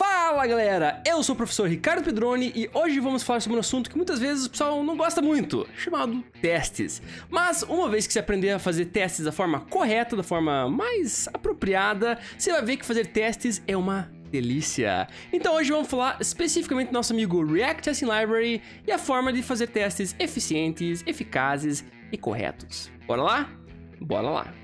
Fala galera, eu sou o professor Ricardo Pedroni e hoje vamos falar sobre um assunto que muitas vezes o pessoal não gosta muito, chamado testes. Mas uma vez que você aprender a fazer testes da forma correta, da forma mais apropriada, você vai ver que fazer testes é uma delícia. Então hoje vamos falar especificamente do nosso amigo React Testing Library e a forma de fazer testes eficientes, eficazes e corretos. Bora lá? Bora lá!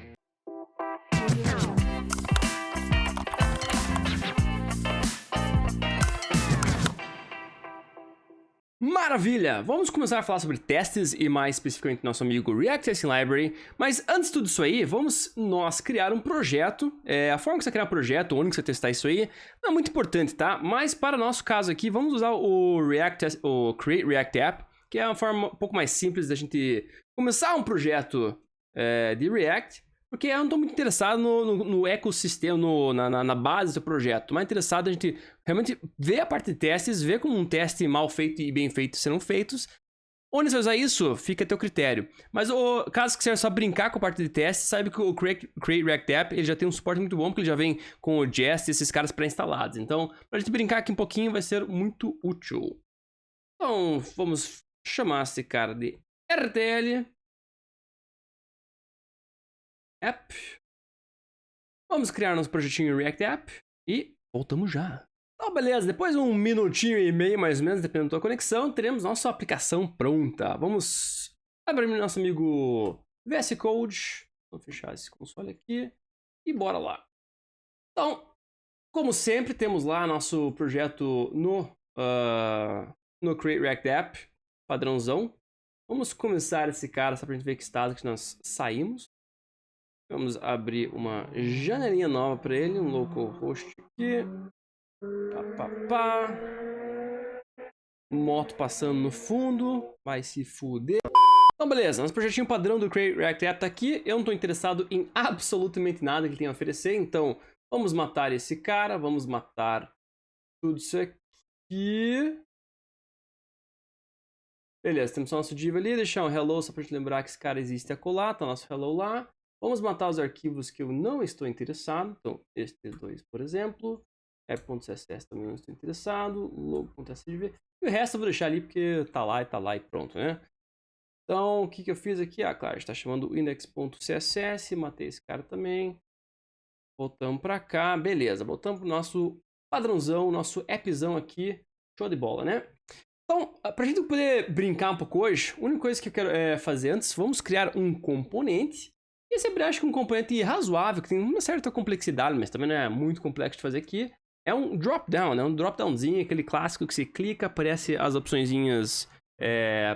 Maravilha! Vamos começar a falar sobre testes e mais especificamente nosso amigo React Testing Library. Mas antes de tudo isso aí, vamos nós criar um projeto. A forma que você criar um projeto, onde você testar isso aí, não é muito importante, tá? Mas para o nosso caso aqui, vamos usar o Create React App, que é uma forma um pouco mais simples da gente começar um projeto de React. Porque eu não estou muito interessado no ecossistema, na base do projeto. Estou mais interessado a gente realmente ver a parte de testes, ver como um teste mal feito e bem feito serão feitos. Onde você vai usar isso, fica a teu critério. Mas caso que você só brincar com a parte de testes, sabe que o Create React App ele já tem um suporte muito bom, porque ele já vem com o Jest e esses caras pré-instalados. Então, para a gente brincar aqui um pouquinho, vai ser muito útil. Então, vamos chamar esse cara de RTL App. Vamos criar nosso projetinho em React App e voltamos já. Então, beleza, depois de um minutinho e meio mais ou menos, dependendo da tua conexão, teremos nossa aplicação pronta. Vamos abrir nosso amigo VS Code. Vou fechar esse console aqui e bora lá. Então, como sempre, temos lá nosso projeto no Create React App, padrãozão. Vamos começar esse cara só pra gente ver que estado que nós saímos. Vamos abrir uma janelinha nova para ele, um localhost aqui. Moto passando no fundo, vai se fuder. Então beleza, nosso projetinho padrão do Create React App tá aqui. Eu não estou interessado em absolutamente nada que ele tem a oferecer, então vamos matar esse cara, vamos matar tudo isso aqui. Beleza, temos nosso div ali, deixar um hello só pra gente lembrar que esse cara existe acolá, tá nosso hello lá. Vamos matar os arquivos que eu não estou interessado. Então, este 2, por exemplo. app.css também não estou interessado. Logo.svg. E o resto eu vou deixar ali porque tá lá e pronto, né? Então, o que eu fiz aqui? Ah, claro, está chamando index.css. Matei esse cara também. Voltamos para cá. Beleza, voltamos pro nosso padrãozão, nosso appzão aqui. Show de bola, né? Então, pra gente poder brincar um pouco hoje, a única coisa que eu quero fazer antes, vamos criar um componente. E eu sempre acho que um componente razoável, que tem uma certa complexidade, mas também não é muito complexo de fazer aqui, é um drop-down, né? Um drop-downzinho, aquele clássico que você clica, aparece as opçõezinhas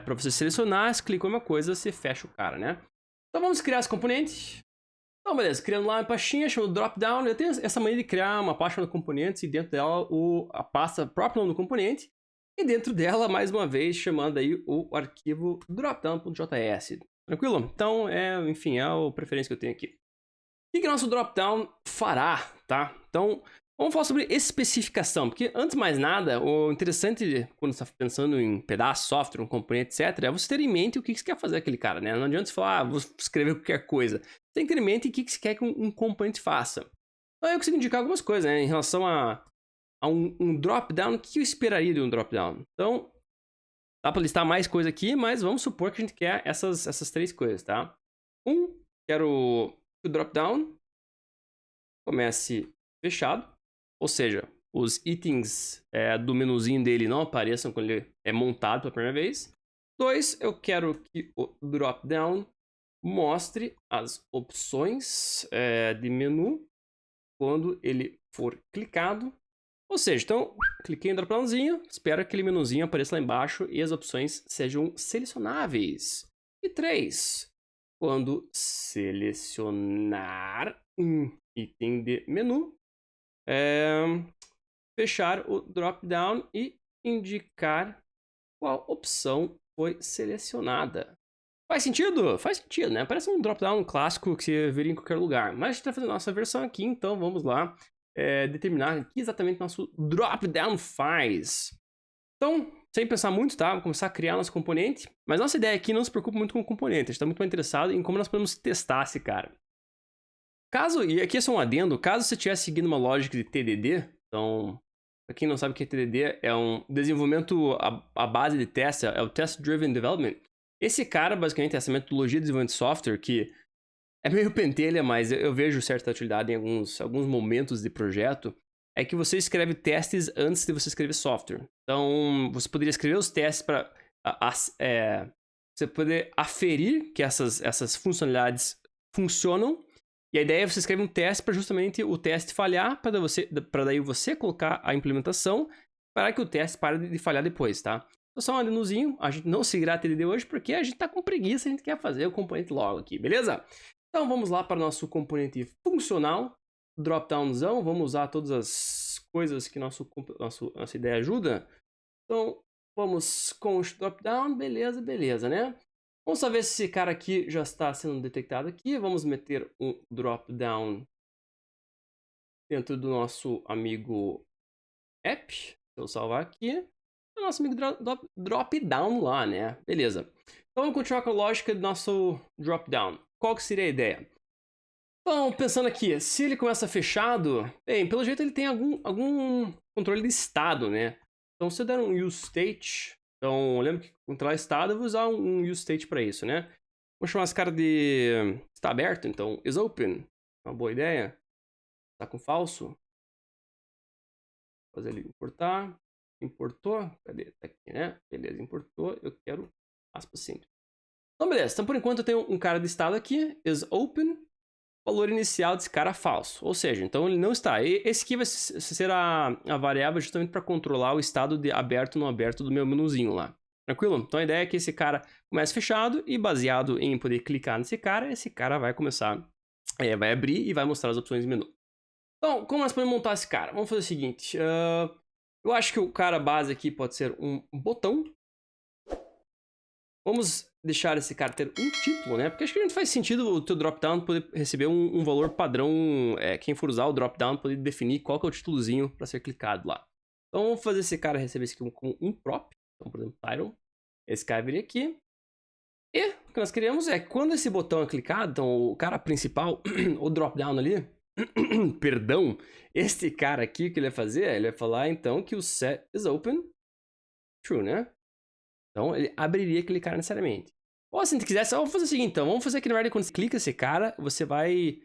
para você selecionar, se clicou em uma coisa, você fecha o cara, né? Então vamos criar esse componente. Então beleza, criando lá uma pastinha chamada drop-down, eu tenho essa maneira de criar uma pasta de componentes e dentro dela a pasta própria nome do componente, e dentro dela, mais uma vez, chamando aí o arquivo dropdown.js. Tranquilo? Então, enfim, é a preferência que eu tenho aqui. O que o nosso dropdown fará, tá? Então, vamos falar sobre especificação, porque antes de mais nada, o interessante quando você está pensando em pedaço, software, um componente, etc., é você ter em mente o que você quer fazer aquele cara, né? Não adianta você falar, vou escrever qualquer coisa. Você tem que ter em mente o que você quer que um componente faça. Então, eu consigo indicar algumas coisas, né? Em relação a um dropdown, o que eu esperaria de um dropdown? Então, dá para listar mais coisa aqui, mas vamos supor que a gente quer essas três coisas, tá? Quero que o dropdown comece fechado, ou seja, os itens do menuzinho dele não apareçam quando ele é montado pela primeira vez. 2, eu quero que o dropdown mostre as opções de menu quando ele for clicado. Ou seja, então, cliquei no dropdownzinho, espero que aquele menuzinho apareça lá embaixo e as opções sejam selecionáveis. E 3, quando selecionar um item de menu, fechar o dropdown e indicar qual opção foi selecionada. Faz sentido? Faz sentido, né? Parece um dropdown clássico que você veria em qualquer lugar. Mas a gente está fazendo a nossa versão aqui, então vamos lá. Determinar o que exatamente nosso drop-down faz. Então, sem pensar muito, tá? Vamos começar a criar nosso componente. Mas nossa ideia aqui não se preocupa muito com o componente. A gente está muito mais interessado em como nós podemos testar esse cara. E aqui é só um adendo, caso você estivesse seguindo uma lógica de TDD, então Para quem não sabe o que é TDD, é um desenvolvimento, a base de teste, é o Test Driven Development. Esse cara, basicamente, essa metodologia de desenvolvimento de software, que é meio pentelha, mas eu vejo certa utilidade em alguns momentos de projeto, é que você escreve testes antes de você escrever software. Então, você poderia escrever os testes para você poder aferir que essas funcionalidades funcionam. E a ideia é você escrever um teste para justamente o teste falhar, para daí você colocar a implementação para que o teste pare de falhar depois, tá? Então, só um adenuzinho, a gente não seguirá a TDD hoje porque a gente tá com preguiça, a gente quer fazer o componente logo aqui, beleza? Então vamos lá para o nosso componente funcional, drop-downzão, vamos usar todas as coisas que nossa ideia ajuda. Então vamos com o drop-down, beleza, né? Vamos saber se esse cara aqui já está sendo detectado aqui, vamos meter um drop-down dentro do nosso amigo app, se eu salvar aqui, o nosso amigo drop-down lá, né? Beleza. Então vamos continuar com a lógica do nosso drop-down. Qual que seria a ideia? Bom, pensando aqui, se ele começa fechado, bem, pelo jeito ele tem algum controle de estado, né? Então se eu der um useState, então lembra que controlar estado eu vou usar um useState para isso, né? Vou chamar esse cara de está aberto, então isOpen, uma boa ideia. Está com falso. Fazer ele importar. Importou, cadê? Tá aqui, né? Beleza, importou, eu quero aspas simples. Então beleza, então por enquanto eu tenho um cara de estado aqui, isOpen, valor inicial desse cara falso, ou seja, então ele não está. Esse aqui vai ser a variável justamente para controlar o estado de aberto ou não aberto do meu menuzinho lá. Tranquilo? Então a ideia é que esse cara comece fechado e baseado em poder clicar nesse cara, esse cara vai começar, vai abrir e vai mostrar as opções de menu. Então, como nós podemos montar esse cara? Vamos fazer o seguinte, eu acho que o cara base aqui pode ser um botão. Vamos deixar esse cara ter um título, né? Porque acho que não faz sentido o teu dropdown poder receber um valor padrão. Quem for usar o dropdown poder definir qual que é o títulozinho para ser clicado lá. Então vamos fazer esse cara receber isso aqui com um prop. Então, por exemplo, title. Esse cara viria aqui. E o que nós queremos é que quando esse botão é clicado, então o cara principal, o dropdown ali, perdão, este cara aqui, o que ele vai fazer? Ele vai falar então que o set is open, true, né? Então ele abriria aquele cara necessariamente. Ou se a gente quisesse, vamos fazer o seguinte, então. Vamos fazer que na verdade quando você clica esse cara, você vai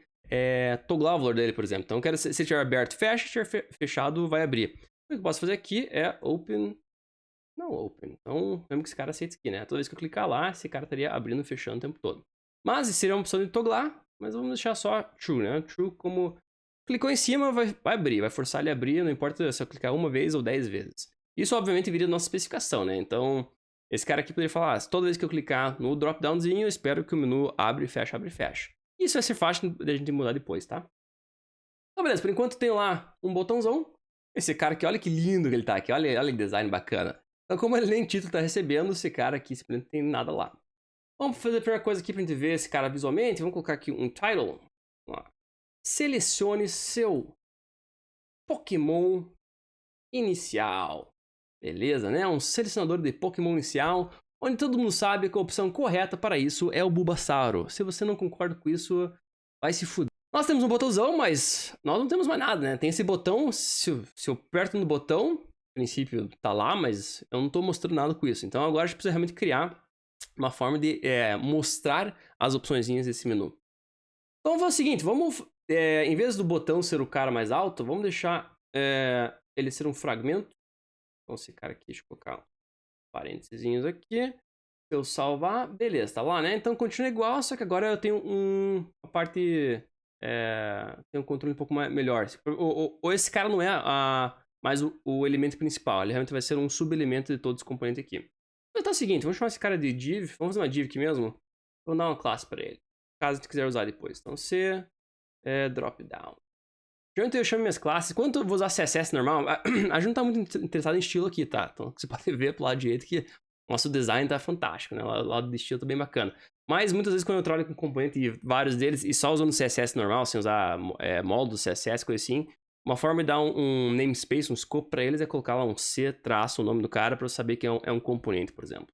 toglar o valor dele, por exemplo. Então eu quero, se estiver aberto, fecha, se estiver fechado, vai abrir. O que eu posso fazer aqui é open, não open. Então, mesmo que esse cara aceite aqui, né? Toda vez que eu clicar lá, esse cara estaria abrindo e fechando o tempo todo. Mas seria uma opção de toglar, mas vamos deixar só true, né? True como clicou em cima, vai abrir, vai forçar ele a abrir, não importa se eu clicar uma vez ou 10 vezes. Isso, obviamente, viria da nossa especificação, né? Então, esse cara aqui poderia falar, toda vez que eu clicar no drop-downzinho, eu espero que o menu abre e fecha, abre e fecha. Isso vai ser fácil de a gente mudar depois, tá? Então, beleza, por enquanto tem lá um botãozão. Esse cara aqui, olha que lindo que ele tá aqui, olha que design bacana. Então, como ele nem título tá recebendo, esse cara aqui simplesmente não tem nada lá. Vamos fazer a primeira coisa aqui pra gente ver esse cara visualmente. Vamos colocar aqui um title. Vamos lá. Selecione seu Pokémon inicial. Beleza, né? Um selecionador de Pokémon inicial, onde todo mundo sabe que a opção correta para isso é o Bulbasauro. Se você não concorda com isso, vai se fuder. Nós temos um botãozão, mas nós não temos mais nada, né? Tem esse botão, se eu aperto no botão, no princípio tá lá, mas eu não tô mostrando nada com isso. Então agora a gente precisa realmente criar uma forma de mostrar as opçõezinhas desse menu. Então vamos fazer o seguinte, vamos, em vez do botão ser o cara mais alto, vamos deixar ele ser um fragmento. Então esse cara aqui, deixa eu colocar parênteses aqui. Se eu salvar, beleza, tá lá, né? Então continua igual, só que agora eu tenho uma parte, tem um controle um pouco melhor. Ou esse cara não é mais o elemento principal, ele realmente vai ser um subelemento de todos os componentes aqui. Então tá o seguinte, vamos chamar esse cara de div, vamos fazer uma div aqui mesmo. Vamos dar uma classe para ele, caso você quiser usar depois. Então C, dropdown. Geralmente eu chamo minhas classes, quando eu vou usar CSS normal, a gente não tá muito interessado em estilo aqui, tá? Então você pode ver pro lado direito que nosso design tá fantástico, né? O lado de estilo tá bem bacana. Mas muitas vezes quando eu trabalho com componente e vários deles, e só usando CSS normal, sem usar módulo CSS, coisa assim, uma forma de dar um namespace, um scope pra eles é colocar lá um C, traço, o nome do cara, pra eu saber que é um componente, por exemplo.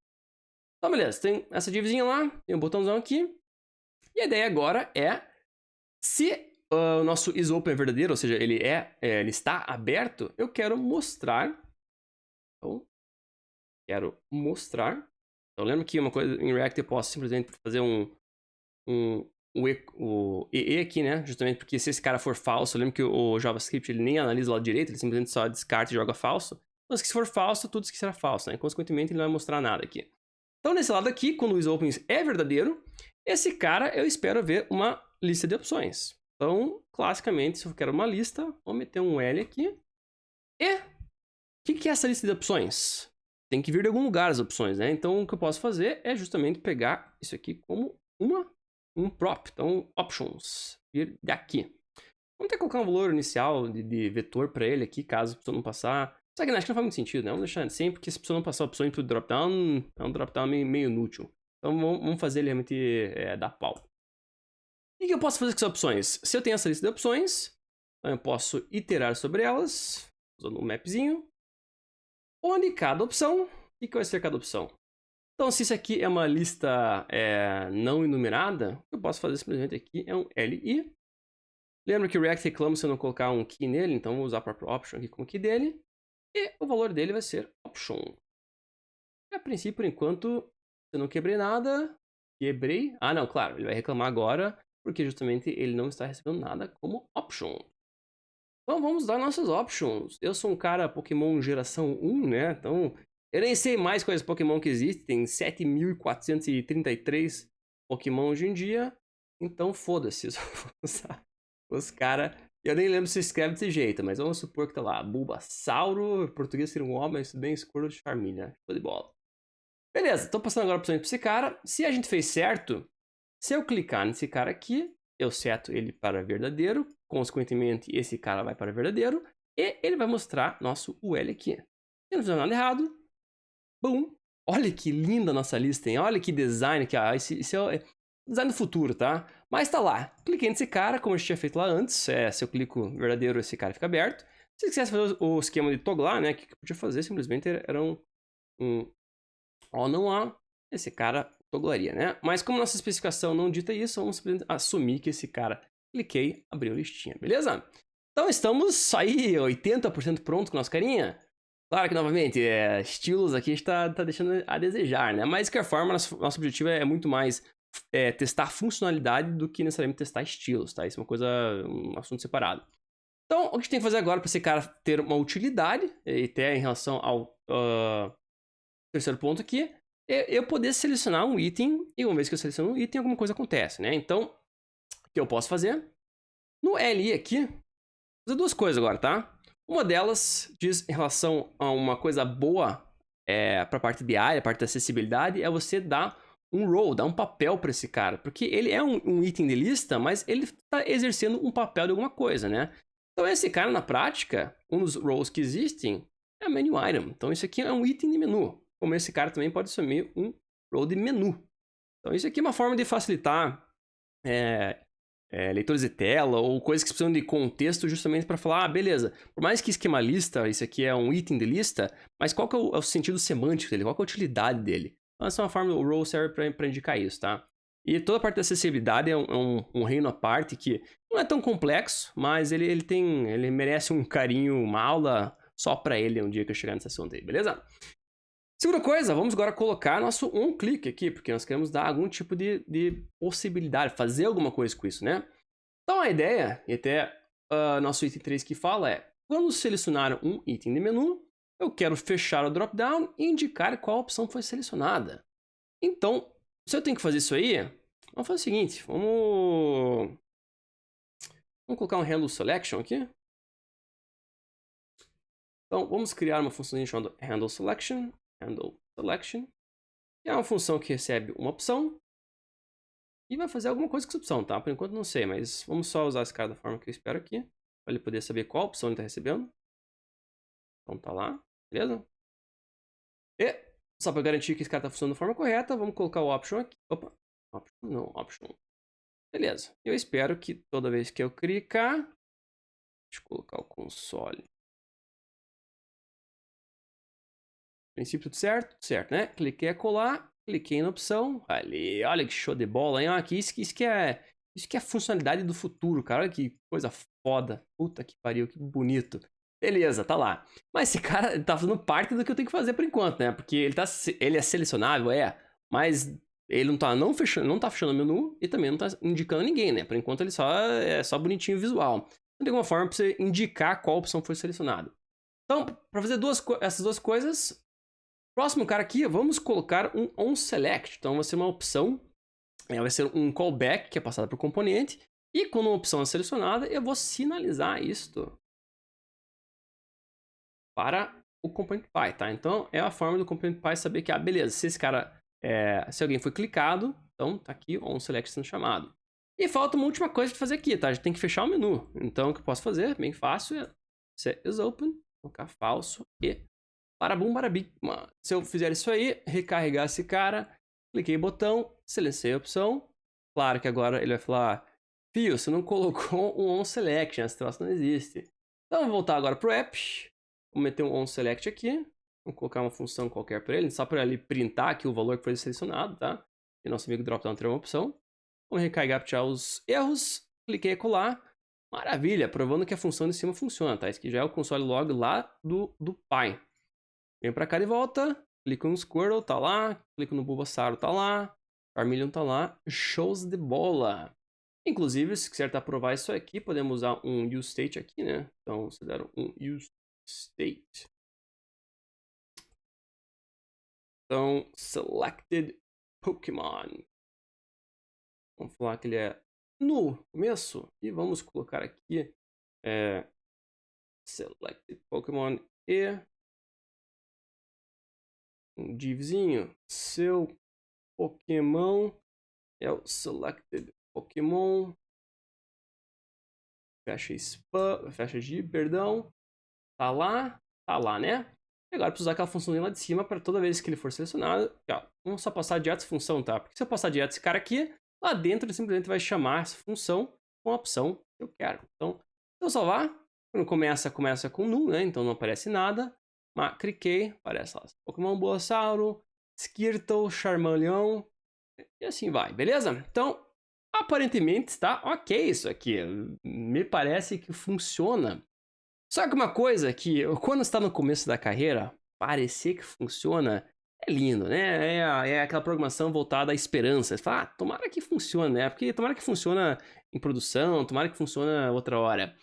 Então beleza, tem essa divzinha lá, tem um botãozão aqui. E a ideia agora é, se o nosso isOpen é verdadeiro, ou seja, ele está aberto, eu quero mostrar. Então, quero mostrar. Então, lembra que uma coisa em React eu posso simplesmente fazer o EE aqui, né? Justamente porque se esse cara for falso, lembra que o JavaScript ele nem analisa o lado direito, ele simplesmente só descarta e joga falso. Então, se for falso, tudo isso que será falso, né? Consequentemente, ele não vai mostrar nada aqui. Então, nesse lado aqui, quando o isOpen é verdadeiro, esse cara eu espero ver uma lista de opções. Então, classicamente, se eu quero uma lista, vou meter um L aqui. E o que é essa lista de opções? Tem que vir de algum lugar as opções, né? Então, o que eu posso fazer é justamente pegar isso aqui como um prop. Então, options, vir daqui. Vamos ter que colocar um valor inicial de vetor para ele aqui, caso a pessoa não passar. Só que acho que não faz muito sentido, né? Vamos deixar assim, porque se a pessoa não passar opções para o dropdown, é um dropdown meio inútil. Então, vamos fazer ele realmente dar pau. O que eu posso fazer com essas opções? Se eu tenho essa lista de opções, eu posso iterar sobre elas, usando um mapzinho, onde cada opção, o que vai ser cada opção? Então, se isso aqui é uma lista não enumerada, o que eu posso fazer simplesmente aqui é um LI. Lembra que o React reclama se eu não colocar um key nele, então vou usar a própria option aqui como key dele. E o valor dele vai ser option. E a princípio, por enquanto, eu não quebrei nada. Quebrei. Ah, não, claro, ele vai reclamar agora, porque justamente ele não está recebendo nada como option. Então vamos dar nossas options. Eu sou um cara Pokémon geração 1, né? Então eu nem sei mais quais Pokémon que existem. Tem 7.433 Pokémon hoje em dia. Então foda-se. Os caras. Eu nem lembro se escreve desse jeito, mas vamos supor que tá lá. Bulbasauro, português seria um homem, isso bem escuro de Charmeleon. Show de bola. Beleza, tô passando agora opções pra esse cara. Se a gente fez certo, se eu clicar nesse cara aqui, eu seto ele para verdadeiro. Consequentemente, esse cara vai para verdadeiro. E ele vai mostrar nosso UL aqui. Se não fizer nada errado, bum. Olha que linda a nossa lista, hein? Olha que design que esse é design do futuro, tá? Mas tá lá. Cliquei nesse cara, como a gente tinha feito lá antes. Se eu clico verdadeiro, esse cara fica aberto. Se quisesse fazer o esquema de toglar, né? O que eu podia fazer? Simplesmente era um não há, esse cara toglaria, né? Mas como nossa especificação não dita isso, vamos simplesmente assumir que esse cara, cliquei, abriu a listinha, beleza? Então estamos aí 80% pronto com nossa carinha. Claro que, novamente, estilos aqui a gente tá deixando a desejar, né? Mas, de qualquer forma, nosso objetivo é muito mais testar funcionalidade do que necessariamente testar estilos, tá? Isso é um assunto separado. Então, o que a gente tem que fazer agora para esse cara ter uma utilidade, e até em relação ao terceiro ponto aqui, é eu poder selecionar um item, e uma vez que eu seleciono um item, alguma coisa acontece, né? Então, o que eu posso fazer? No LI aqui, vou fazer duas coisas agora, tá? Uma delas diz em relação a uma coisa boa para a parte BI, a parte da acessibilidade, é você dar um role, dar um papel para esse cara. Porque ele é um item de lista, mas ele está exercendo um papel de alguma coisa, né? Então esse cara, na prática, um dos roles que existem é menu item. Então isso aqui é um item de menu. Como esse cara também pode assumir um role de menu. Então isso aqui é uma forma de facilitar leitores de tela ou coisas que precisam de contexto justamente para falar, beleza, por mais que esquema lista, isso aqui é um item de lista, mas qual que é o sentido semântico dele, qual que é a utilidade dele? Então essa é uma forma, o role serve para indicar isso, tá? E toda a parte da acessibilidade é um reino à parte que não é tão complexo, mas ele merece um carinho, uma aula só para ele um dia que eu chegar nesse assunto aí, beleza? Segunda coisa, vamos agora colocar nosso onClick aqui, porque nós queremos dar algum tipo de possibilidade, fazer alguma coisa com isso, né? Então a ideia, e até nosso item 3 que fala quando selecionar um item de menu, eu quero fechar o dropdown e indicar qual opção foi selecionada. Então, se eu tenho que fazer isso aí, vamos fazer o seguinte, vamos colocar um handle selection aqui. Então, vamos criar uma função chamada handle selection, que é uma função que recebe uma opção e vai fazer alguma coisa com essa opção, tá? Por enquanto não sei, mas vamos só usar esse cara da forma que eu espero aqui, para ele poder saber qual opção ele está recebendo. Então tá lá, beleza? E, só para garantir que esse cara está funcionando da forma correta, vamos colocar o option aqui. Opa, option. Beleza. Eu espero que toda vez que eu clicar, deixa eu colocar o console. Princípio tudo certo, né? Cliquei a colar, cliquei na opção, ali, olha que show de bola, hein? Aqui, isso que Isso que é a funcionalidade do futuro, cara. Olha que coisa foda. Puta que pariu, que bonito. Beleza, tá lá. Mas esse cara tá fazendo parte do que eu tenho que fazer por enquanto, né? Porque ele é selecionável, mas ele não tá fechando o menu e também não tá indicando ninguém, né? Por enquanto ele é só bonitinho visual. Não tem alguma forma pra você indicar qual opção foi selecionada. Então, para fazer essas duas coisas, próximo cara aqui, vamos colocar um onSelect. Então vai ser uma opção, vai ser um callback que é passado por componente. E quando uma opção é selecionada, eu vou sinalizar isto para o ComponentPy, tá? Então é a forma do ComponentPy saber que, beleza, se esse cara, se alguém foi clicado, então tá aqui o onSelect sendo chamado. E falta uma última coisa de fazer aqui, tá? A gente tem que fechar o menu. Então o que eu posso fazer, bem fácil, é set isOpen, colocar falso e barabum barabim. Se eu fizer isso aí, recarregar esse cara, cliquei no botão, silenciei a opção. Claro que agora ele vai falar, Fio, você não colocou um onSelect, essa troça não existe. Então vamos voltar agora pro app. Vou meter um onSelect aqui. Vamos colocar uma função qualquer para ele, só para ele printar aqui o valor que foi selecionado, tá? E nosso amigo dropdown terá uma opção. Vamos recarregar para tirar os erros. Cliquei em colar. Maravilha, provando que a função de cima funciona, tá? Esse aqui já é o console log lá do Py. Vem para cá de volta. Clico no Squirrel, tá lá. Clico no Bulbasaur, tá lá. Charmeleon tá lá. Shows de bola. Inclusive, se quiser provar isso aqui, podemos usar um useState aqui, né? Então, se der um useState. Então, selected Pokémon. Vamos falar que ele é no começo. E vamos colocar aqui selected Pokémon e um divzinho. Seu Pokémon é o selected Pokémon. Fecha div, perdão. Tá lá, né? E agora preciso usar aquela funçãozinha lá de cima para toda vez que ele for selecionado. Aqui, ó, vamos só passar direto essa função, tá? Porque se eu passar direto esse cara aqui, lá dentro ele simplesmente vai chamar essa função com a opção que eu quero. Então, se eu salvar, quando começa com null, né? Então não aparece nada. Mas cliquei, aparece lá. Pokémon Bulbasaur, Squirtle, Charmeleon. E assim vai, beleza? Então, aparentemente está ok isso aqui. Me parece que funciona. Só que uma coisa que, quando está no começo da carreira, parecer que funciona é lindo, né? É aquela programação voltada à esperança. Você fala, tomara que funcione, né? Porque tomara que funcione em produção, tomara que funcione outra hora.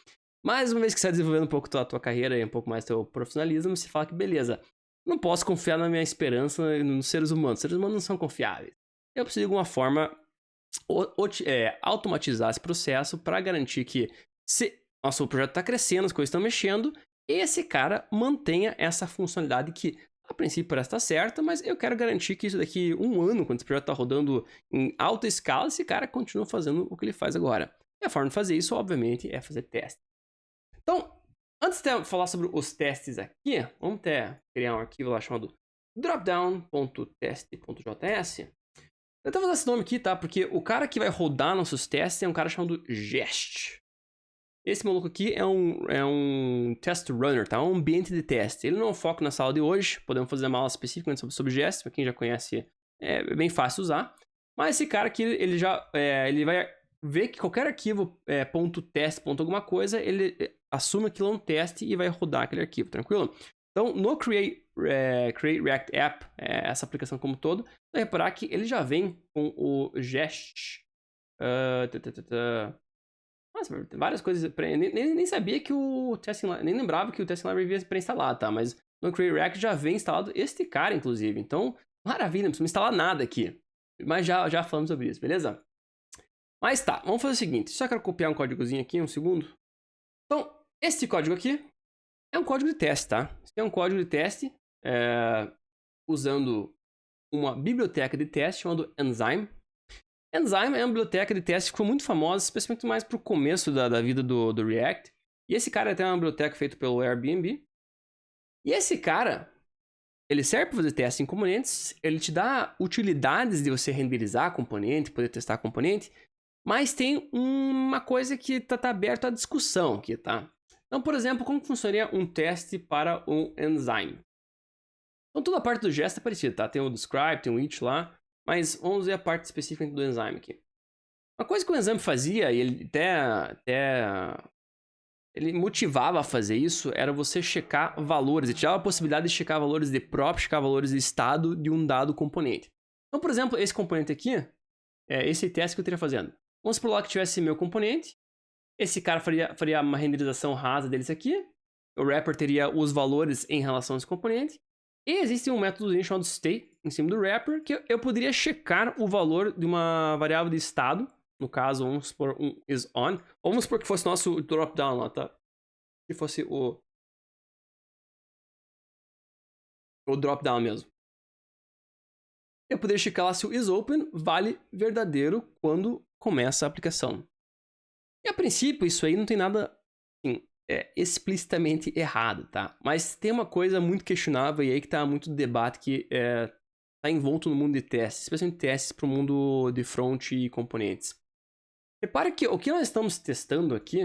Mas uma vez que você está desenvolvendo um pouco a tua carreira e um pouco mais teu profissionalismo, você fala que beleza, não posso confiar na minha esperança nos seres humanos. Os seres humanos não são confiáveis. Eu preciso de alguma forma automatizar esse processo para garantir que se nosso projeto está crescendo, as coisas estão mexendo, esse cara mantenha essa funcionalidade que a princípio parece estar certa, mas eu quero garantir que isso daqui um ano, quando esse projeto está rodando em alta escala, esse cara continua fazendo o que ele faz agora. E a forma de fazer isso, obviamente, é fazer teste. Então, antes de falar sobre os testes aqui, vamos criar um arquivo lá chamado dropdown.test.js. Eu vou usar esse nome aqui, tá? Porque o cara que vai rodar nossos testes é um cara chamado Jest. Esse maluco aqui é um test runner, tá? Um ambiente de teste. Ele não é o foco na sala de hoje. Podemos fazer uma aula especificamente sobre Jest. Para quem já conhece, é bem fácil usar. Mas esse cara aqui, ele vai ver que qualquer arquivo .test, alguma coisa, ele assume aquilo é um teste e vai rodar aquele arquivo, tranquilo? Então, no Create React App, essa aplicação como todo, você vai reparar que ele já vem com o Jest. Nossa, tem várias coisas. Nem sabia que o Testing Library. Nem lembrava que o Testing Library vinha pré-instalado, tá? Mas no Create React já vem instalado este cara, inclusive. Então, maravilha, não precisa instalar nada aqui. Mas já falamos sobre isso, beleza? Mas tá, vamos fazer o seguinte. Só quero copiar um códigozinho aqui, um segundo. Então, este código aqui é um código de teste, tá? Esse é um código de teste usando uma biblioteca de teste chamada Enzyme. Enzyme é uma biblioteca de teste que ficou muito famosa, especialmente mais pro começo da vida do React. E esse cara tem uma biblioteca feita pelo Airbnb. E esse cara, ele serve para fazer teste em componentes, ele te dá utilidades de você renderizar componente, poder testar componente, mas tem uma coisa que tá aberto à discussão aqui, tá? Então, por exemplo, como funcionaria um teste para um Enzyme? Então, toda a parte do gesto é parecida, tá? Tem o describe, tem o each lá, mas vamos ver a parte específica do Enzyme aqui. Uma coisa que o Enzyme fazia, e ele até ele motivava a fazer isso, era você checar valores. Ele te dava a possibilidade de checar valores de prop, checar valores de estado de um dado componente. Então, por exemplo, esse componente aqui, esse teste que eu estaria fazendo. Vamos supor lá que tivesse meu componente. Esse cara faria uma renderização rasa deles aqui. O wrapper teria os valores em relação a esse componente. E existe um método chamado state em cima do wrapper, que eu poderia checar o valor de uma variável de estado. No caso, vamos supor um isOn. Ou vamos supor que fosse nosso dropdown lá, tá? Que fosse o dropdown mesmo. Eu poderia checar lá se o isOpen vale verdadeiro quando começa a aplicação. E a princípio, isso aí não tem nada assim, explicitamente errado, tá? Mas tem uma coisa muito questionável e aí que tá muito debate que tá envolto no mundo de testes, especialmente testes para o mundo de front e componentes. Repare que o que nós estamos testando aqui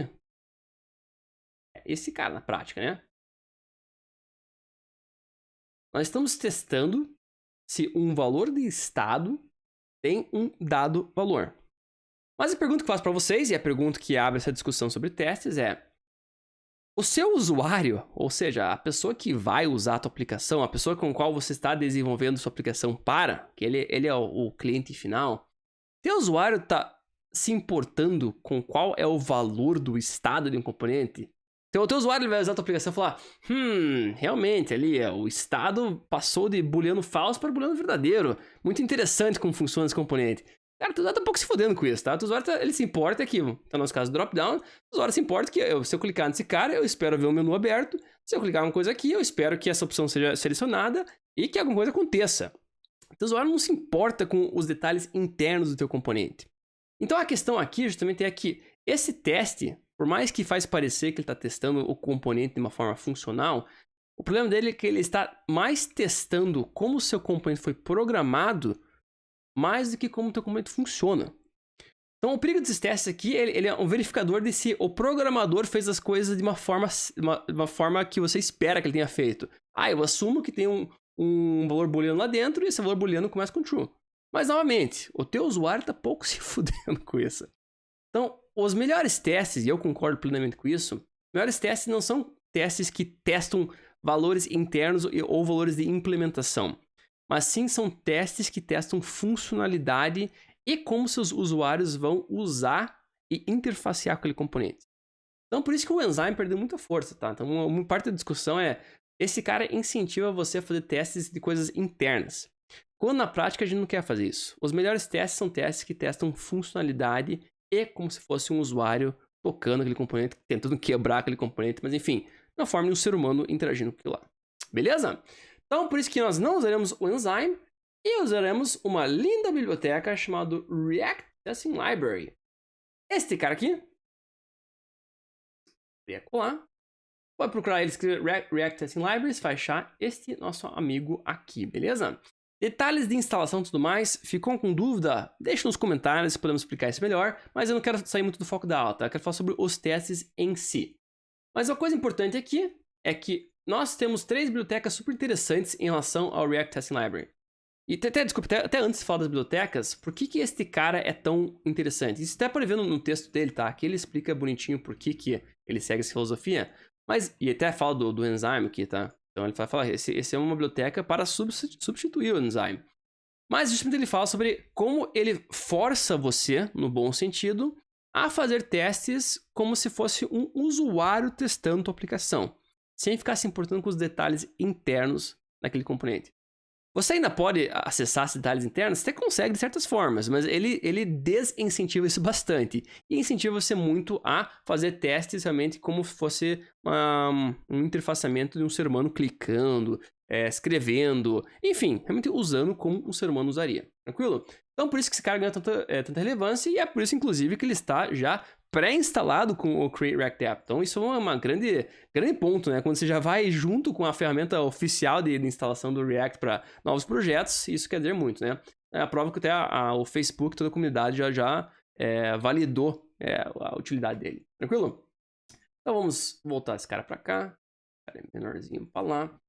é esse cara na prática, né? Nós estamos testando se um valor de estado tem um dado valor. Mas a pergunta que eu faço para vocês, e a pergunta que abre essa discussão sobre testes é: o seu usuário, ou seja, a pessoa que vai usar a tua aplicação, a pessoa com a qual você está desenvolvendo sua aplicação que ele é o cliente final, teu usuário está se importando com qual é o valor do estado de um componente? Então, o teu usuário vai usar a tua aplicação e falar: realmente ali o estado passou de booleano falso para booleano verdadeiro. Muito interessante como funciona esse componente. Cara, tu tá um pouco se fodendo com isso, tá? O usuário ele se importa que, no nosso caso, dropdown, o usuário se importa que se eu clicar nesse cara, eu espero ver o menu aberto. Se eu clicar uma coisa aqui, eu espero que essa opção seja selecionada e que alguma coisa aconteça. O usuário não se importa com os detalhes internos do teu componente. Então a questão aqui justamente é que esse teste, por mais que faz parecer que ele está testando o componente de uma forma funcional, o problema dele é que ele está mais testando como o seu componente foi programado mais do que como o teu componente funciona. Então o perigo desses testes aqui, ele é um verificador de se o programador fez as coisas de uma forma que você espera que ele tenha feito. Eu assumo que tem um valor booleano lá dentro e esse valor booleano começa com true. Mas, novamente, o teu usuário está pouco se fudendo com isso. Então, os melhores testes, e eu concordo plenamente com isso, os melhores testes não são testes que testam valores internos ou valores de implementação, mas sim são testes que testam funcionalidade e como seus usuários vão usar e interfacear com aquele componente. Então, por isso que o Enzyme perdeu muita força, tá? Então, uma parte da discussão é: esse cara incentiva você a fazer testes de coisas internas. Quando na prática a gente não quer fazer isso. Os melhores testes são testes que testam funcionalidade e como se fosse um usuário tocando aquele componente, tentando quebrar aquele componente, mas enfim, na forma de um ser humano interagindo com aquilo lá. Beleza? Então, por isso que nós não usaremos o Enzyme e usaremos uma linda biblioteca chamada React Testing Library. Este cara aqui, colar, pode procurar ele, escrever React Testing Libraries, vai achar este nosso amigo aqui, beleza? Detalhes de instalação e tudo mais, ficou com dúvida? Deixe nos comentários se podemos explicar isso melhor, mas eu não quero sair muito do foco da aula, tá? Eu quero falar sobre os testes em si. Mas uma coisa importante aqui é que nós temos 3 bibliotecas super interessantes em relação ao React Testing Library. E até antes de falar das bibliotecas, por que este cara é tão interessante? Isso até pode ver no texto dele, tá? Aqui ele explica bonitinho por que ele segue essa filosofia, e até fala do Enzyme aqui, tá? Então ele vai falar, esse é uma biblioteca para substituir o Enzyme. Mas justamente ele fala sobre como ele força você, no bom sentido, a fazer testes como se fosse um usuário testando a aplicação, sem ficar se importando com os detalhes internos daquele componente. Você ainda pode acessar esses detalhes internos, você até consegue de certas formas, mas ele desincentiva isso bastante. E incentiva você muito a fazer testes realmente como se fosse um interfaceamento de um ser humano clicando, escrevendo, enfim, realmente usando como um ser humano usaria. Tranquilo? Então por isso que esse cara ganha tanta relevância e é por isso, inclusive, que ele está já pré-instalado com o Create React App. Então isso é uma grande ponto, né? Quando você já vai junto com a ferramenta oficial de instalação do React para novos projetos, isso quer dizer muito, né? É a prova que até o Facebook, toda a comunidade já validou a utilidade dele. Tranquilo? Então vamos voltar esse cara para cá. Cara menorzinho para lá.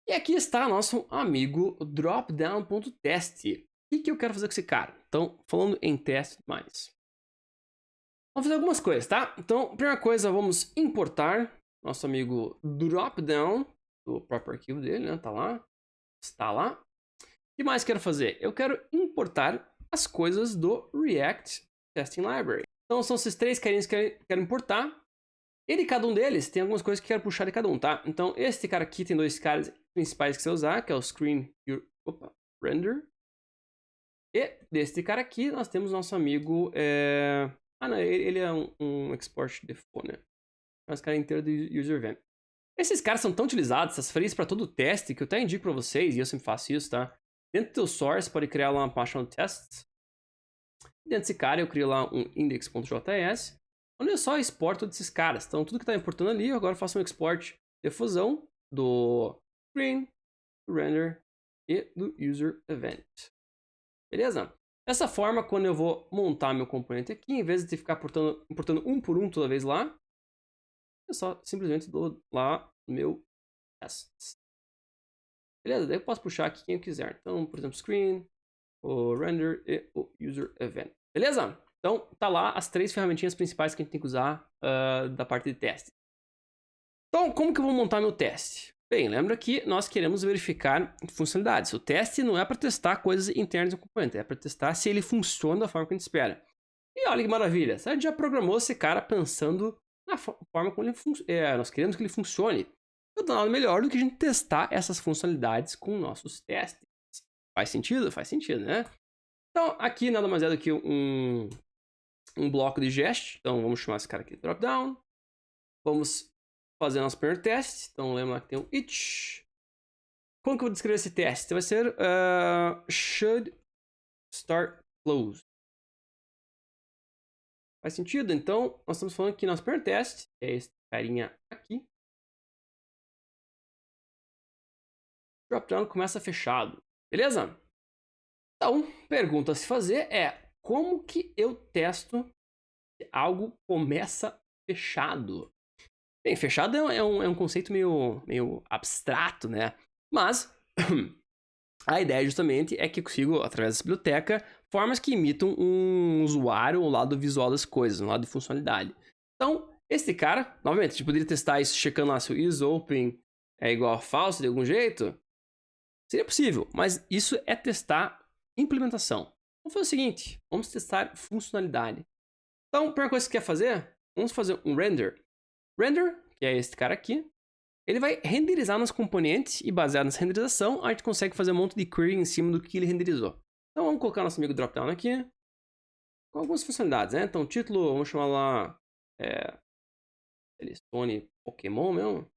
E aqui está nosso amigo dropdown.test. O que eu quero fazer com esse cara? Então, falando em teste mais. Vamos fazer algumas coisas, tá? Então, primeira coisa, vamos importar nosso amigo Dropdown do próprio arquivo dele, né? Tá lá. Está lá. O que mais quero fazer? Eu quero importar as coisas do React Testing Library. Então, são esses três carinhas que eu quero importar. E de cada um deles, tem algumas coisas que eu quero puxar de cada um, tá? Então, este cara aqui tem dois caras principais que você usar, que é o Screen Render. E deste cara aqui, nós temos nosso amigo... Ah, não, ele é um export default, né? Mas cara inteiro do user event. Esses caras são tão utilizados, essas phrases para todo o teste, que eu até indico para vocês, e eu sempre faço isso, tá? Dentro do teu source, pode criar lá uma página de tests. Dentro desse cara, eu crio lá um index.js, onde eu só exporto desses caras. Então, tudo que está importando ali, eu agora faço um export de fusão do screen, do render e do user event. Beleza? Dessa forma, quando eu vou montar meu componente aqui, em vez de ficar importando um por um toda vez lá, eu só simplesmente dou lá o meu tests. Beleza? Daí eu posso puxar aqui quem eu quiser. Então, por exemplo, screen, o render e o user event. Beleza? Então, tá lá as três ferramentinhas principais que a gente tem que usar da parte de teste. Então, como que eu vou montar meu teste? Bem, lembra que nós queremos verificar funcionalidades. O teste não é para testar coisas internas do componente, é para testar se ele funciona da forma que a gente espera. E olha que maravilha, a gente já programou esse cara pensando na forma como ele nós queremos que ele funcione. Então, nada melhor do que a gente testar essas funcionalidades com nossos testes. Faz sentido? Faz sentido, né? Então, aqui nada mais é do que um bloco de jest. Então, vamos chamar esse cara aqui de dropdown. Vamos fazer nosso primeiro teste. Então, lembra que tem um each. Como que eu vou descrever esse teste? Vai ser should start close. Faz sentido? Então, nós estamos falando que nosso primeiro teste é esse carinha aqui. Dropdown começa fechado. Beleza? Então, pergunta a se fazer é: como que eu testo se algo começa fechado? Bem, fechado é um conceito meio abstrato, né? Mas a ideia justamente é que eu consigo, através dessa biblioteca, formas que imitam um usuário, o lado visual das coisas, um lado de funcionalidade. Então, esse cara, novamente, a gente poderia testar isso checando lá se o isOpen é igual a falso de algum jeito. Seria possível, mas isso é testar implementação. Vamos fazer o seguinte, vamos testar funcionalidade. Então, a primeira coisa que você quer fazer, vamos fazer um render. Render, que é este cara aqui, ele vai renderizar nos componentes e baseado nessa renderização, a gente consegue fazer um monte de query em cima do que ele renderizou. Então, vamos colocar nosso amigo dropdown aqui, com algumas funcionalidades, né? Então, título, vamos chamar lá, Stone Pokémon mesmo,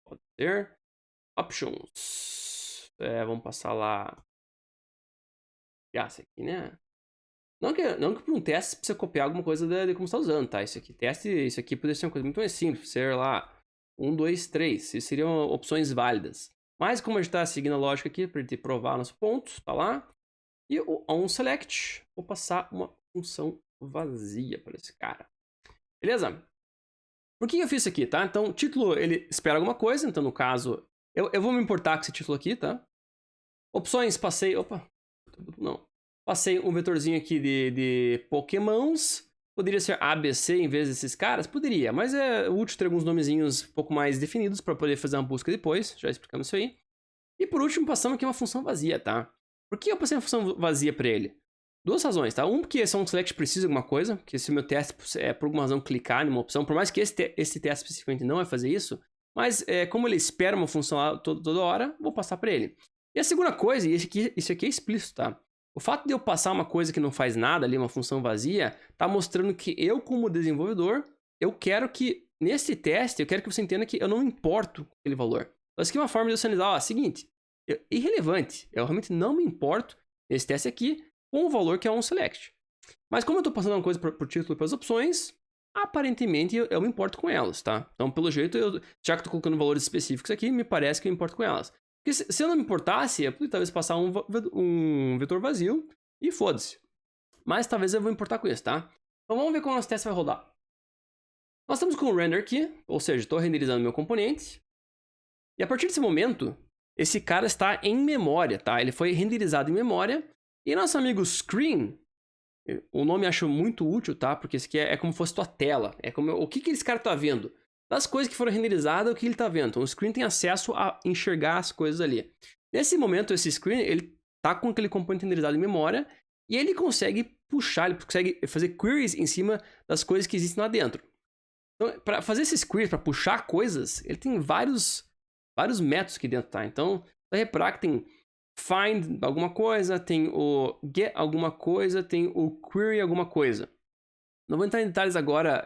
pode ser. Options, vamos passar lá, essa aqui, né? Não que para um teste você precisa copiar alguma coisa de como você está usando, tá? Isso aqui poderia ser uma coisa muito mais simples, ser lá 1, 2, 3, isso seriam opções válidas. Mas como a gente está seguindo a lógica aqui para gente provar nosso ponto, tá lá. E o onSelect, vou passar uma função vazia para esse cara. Beleza? Por que eu fiz isso aqui, tá? Então, o título, ele espera alguma coisa, então no caso, eu vou me importar com esse título aqui, tá? Opções, passei, não. Passei um vetorzinho aqui de pokémons. Poderia ser ABC em vez desses caras? Poderia, mas é útil ter alguns nomezinhos um pouco mais definidos para poder fazer uma busca depois. Já explicamos isso aí. E por último, passamos aqui uma função vazia, tá? Por que eu passei uma função vazia para ele? Duas razões, tá? Um, porque esse onSelect precisa de alguma coisa, porque se o meu teste é por alguma razão clicar em uma opção, por mais que esse teste especificamente não vai fazer isso, mas como ele espera uma função lá toda hora, vou passar para ele. E a segunda coisa, e isso aqui é explícito, tá? O fato de eu passar uma coisa que não faz nada ali, uma função vazia, tá mostrando que eu, como desenvolvedor, eu quero que, nesse teste, eu quero que você entenda que eu não importo com aquele valor. Então, isso aqui é uma forma de eu sinalizar, seguinte, irrelevante, eu realmente não me importo nesse teste aqui com o valor que é um onSelect. Mas como eu tô passando uma coisa por título e para as opções, aparentemente eu me importo com elas, tá? Então, pelo jeito, já que eu tô colocando valores específicos aqui, me parece que eu me importo com elas. Porque se eu não me importasse, eu poderia talvez passar um vetor vazio e foda-se. Mas talvez eu vou importar com isso, tá? Então vamos ver como o nosso teste vai rodar. Nós estamos com o render aqui, ou seja, estou renderizando meu componente. E a partir desse momento, esse cara está em memória, tá? Ele foi renderizado em memória. E nosso amigo screen, O nome eu acho muito útil, tá? Porque isso aqui é como se fosse tua tela. É como o que esse cara tá vendo. Das coisas que foram renderizadas, o que ele tá vendo. Então o screen tem acesso a enxergar as coisas ali. Nesse momento, esse screen, ele tá com aquele componente renderizado em memória e ele consegue puxar, ele consegue fazer queries em cima das coisas que existem lá dentro. Então, para fazer esses queries, para puxar coisas, ele tem vários métodos aqui dentro, tá? Então, você vai reparar que tem find alguma coisa, tem o get alguma coisa, tem o query alguma coisa. Não vou entrar em detalhes agora,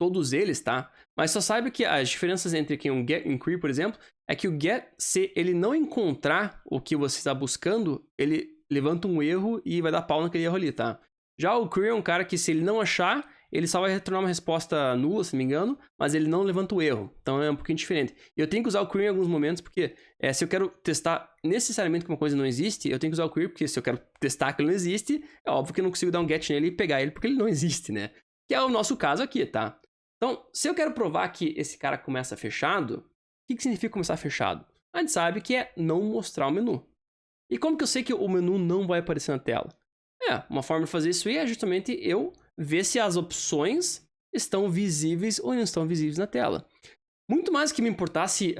todos eles, tá? Mas só saiba que as diferenças entre aqui um get e um query, por exemplo, é que o get, se ele não encontrar o que você está buscando, ele levanta um erro e vai dar pau naquele erro ali, tá? Já o query é um cara que, se ele não achar, ele só vai retornar uma resposta nula, se não me engano, mas ele não levanta o erro. Então é um pouquinho diferente. E eu tenho que usar o query em alguns momentos, porque se eu quero testar necessariamente que uma coisa não existe, eu tenho que usar o query, porque se eu quero testar que ele não existe, é óbvio que eu não consigo dar um get nele e pegar ele, porque ele não existe, né? Que é o nosso caso aqui, tá? Então, se eu quero provar que esse cara começa fechado, o que significa começar fechado? A gente sabe que é não mostrar o menu. E como que eu sei que o menu não vai aparecer na tela? Uma forma de fazer isso aí é justamente eu ver se as opções estão visíveis ou não estão visíveis na tela. Muito mais que me importar se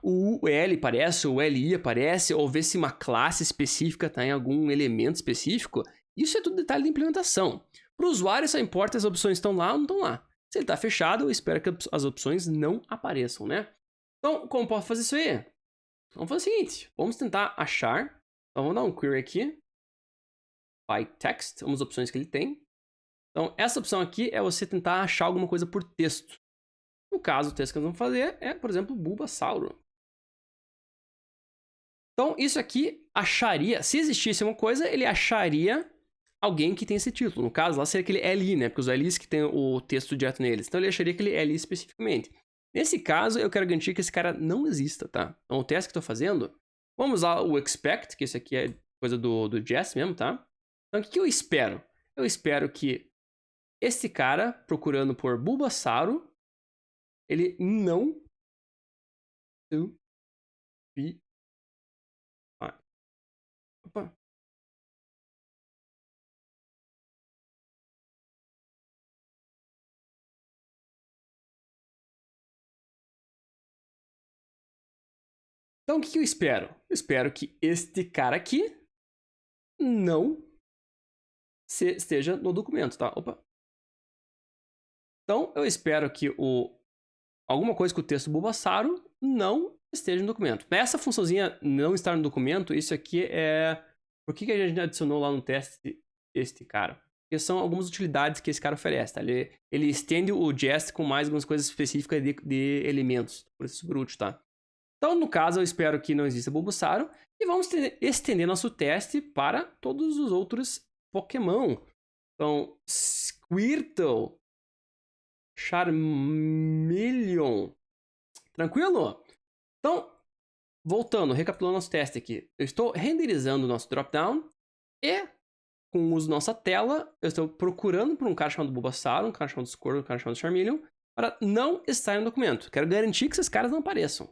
o UL aparece, ou o LI aparece, ou ver se uma classe específica está em algum elemento específico, isso é tudo detalhe de implementação. Para o usuário só importa se as opções estão lá ou não estão lá. Se ele está fechado, eu espero que as opções não apareçam, né? Então, como posso fazer isso aí? Vamos fazer o seguinte, vamos tentar achar. Então, vamos dar um query aqui. By text, umas opções que ele tem. Então, essa opção aqui é você tentar achar alguma coisa por texto. No caso, o texto que nós vamos fazer é, por exemplo, Bulbasauro. Então, isso aqui acharia, se existisse uma coisa, ele acharia alguém que tem esse título. No caso, lá seria aquele LI, né? Porque os LIs que tem o texto direto neles. Então, ele acharia aquele LI especificamente. Nesse caso, eu quero garantir que esse cara não exista, tá? Então, o teste que eu estou fazendo, vamos usar o expect, que esse aqui é coisa do Jest mesmo, tá? Então, o que eu espero? Eu espero que esse cara, procurando por Bulbasauro, ele não... Opa. Então, o que eu espero? Eu espero que este cara aqui não esteja no documento, tá? Opa. Então, eu espero que alguma coisa com o texto Bulbasauro não esteja no documento. Essa funçãozinha não estar no documento, isso aqui é... Por que a gente adicionou lá no teste este cara? Porque são algumas utilidades que esse cara oferece, tá? Ele estende o Jest com mais algumas coisas específicas de elementos, por isso super útil, tá? Então, no caso, eu espero que não exista Bulbasauro. E vamos estender nosso teste para todos os outros Pokémon. Então, Squirtle, Charmeleon. Tranquilo? Então, voltando, recapitulando nosso teste aqui. Eu estou renderizando o nosso dropdown e, com o uso da nossa tela, eu estou procurando por um cara chamado Bulbasauro, um cara chamado Squirtle, um cara chamado Charmeleon, para não estar no documento. Quero garantir que esses caras não apareçam.